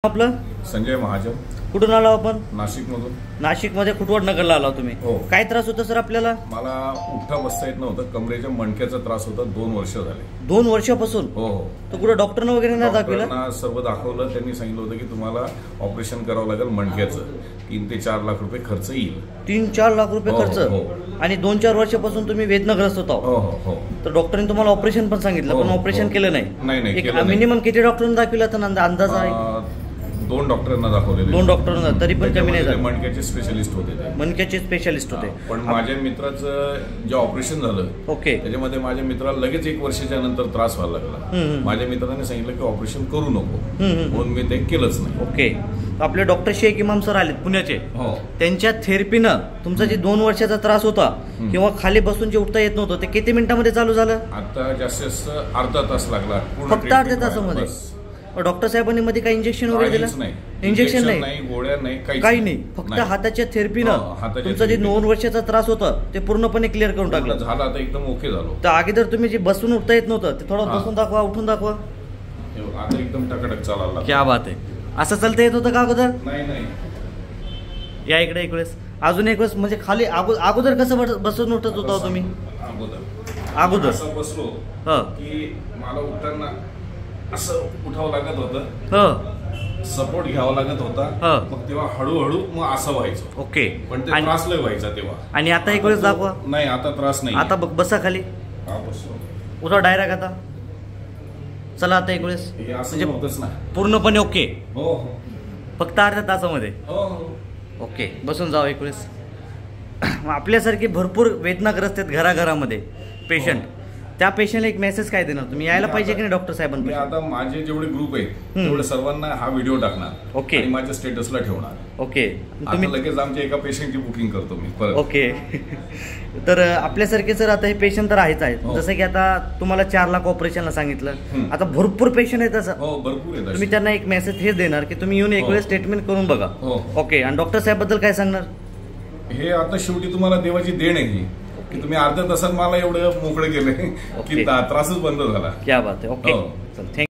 आपलं संजय महाजन. कुठून आलो आपण? नाशिक मधून. नाशिक मध्ये खुटवड नगरला आला तुम्ही. हो. काय त्रास होता सर आपल्याला? मला उठता बसता येत नव्हतं, कमरेच्या मणक्याचा त्रास होता. 2 वर्ष झाले. 2 वर्षापासून? हो हो. तर कुठे डॉक्टरने वगैरे नाही दाखवलं? सर्व दाखवलं. त्यांनी सांगितलं होतं की तुम्हाला ऑपरेशन करावं लागेल मणक्याचं. 3 ते 4 लाख रुपये खर्च येईल. 3-4 लाख रुपये खर्च? हो. आणि 2-4 वर्षापासून तुम्ही वेदनाग्रस्त होता? हो हो हो. तर डॉक्टरांनी तुम्हाला ऑपरेशन पण सांगितलं, पण ऑपरेशन केलं नाही? मिनिमम किती डॉक्टरांनी दाखवलं अंदाज आहे? 2 डॉक्टरांना दाखवलेले. 2 डॉक्टरांना तरी पण कमी नाही झालं? मणक्याचे स्पेशलिस्ट होते ते. मणक्याचे स्पेशलिस्ट होते. पण माझ्या मित्राचं जे ऑपरेशन झालं, ओके, त्याच्यामध्ये माझ्या मित्राला लगेच 1 वर्षाच्या नंतर त्रास व्हायला लागला. माझ्या मित्राने सांगितलं की ऑपरेशन करू नको, म्हणून मी ते केलंच नाही. ओके. आपले डॉक्टर शेख इमाम सर आलेत पुण्याचे. हो. त्यांच्या थेरपीनं तुमचा जे 2 वर्षाचा त्रास होता किंवा खाली बसून जे उठता येत नव्हतं, ते किती मिनिटांमध्ये चालू झालं? आता जास्तीत जास्त अर्धा तास लागला. फक्त अर्ध्या तासामध्ये? डॉक्टर साहेबांनी मध्ये काही इंजेक्शन वगैरे दिलं? इंजेक्शन नाही, गोळ्या नाही, काही नाही. फक्त हाताच्या थेरपीनं तुमचा जे 2 वर्षाचा त्रास होता ते पूर्णपणे क्लिअर करून टाकलं. झालं, आता एकदम ओके झालो. तर अगोदर तुम्ही जे बसून उठता येत नव्हतं, ते थोडं बसून दाखवा, उठून दाखवा. आता एकदम टकाटक चालायला. क्या बात आहे. असं चालता येत होतं का अगोदर? नाही. या इकडे एक वेळेस, अजून एक वेळेस. म्हणजे खाली अगोदर कसं बसून उठत होता तुम्ही? अगोदर असं बसलो की मला उठताना असं उठावं लागत होतं, सपोर्ट घ्यावा लागत होता. मग तेव्हा हळूहळू मग असं व्हायचं. ओके. पण ते त्रास लय व्हायचा तेव्हा. आणि आता एक वेळेस दाखवा. नाही, आता त्रास नाही. आता बसा खाली, उठा डायरेक्ट. आता चला, आता एक वेळेस. म्हणजे होतच ना पूर्णपणे ओके? हो. फक्त अर्ध्या तासामध्ये? ओके. बसून जाऊ एक वेळेस. आपल्यासारखे भरपूर वेदनाग्रस्त आहेत घराघरामध्ये पेशंट. त्या पेशंटला एक मेसेज काय देणार तुम्ही? यायला पाहिजे की नाही डॉक्टर साहेबांकडे? आता माझे जेवढे ग्रुप आहेत तेवढे सर्वांना हा व्हिडिओ टाकणार. ओके. आणि माझ्या स्टेटसला ठेवणार. ओके. तुम्ही लगेच आमच्या एका पेशंटची बुकिंग करतो मी परत. ओके. तर आपल्यासारखे सर आता हे पेशंट तर आहेच आहेत. जसं की आता तुम्हाला 4 लाख ऑपरेशनला सांगितलं, आता भरपूर पेशंट आहेत असं. हो, भरपूर आहेत. तुम्ही त्यांना एक मेसेज हेच देणार की तुम्ही येऊन एक वेळेस स्टेटमेंट करून बघा. ओके. आणि डॉक्टर साहेब बद्दल काय सांगणार? हे आता शेवटी तुम्हाला देवाची देण आहे की तुम्ही अर्ध्या तासात मला एवढं मोकळे केले की त्रासच बंद झाला. क्या बात आहे. ओके. चल, थँक्यू.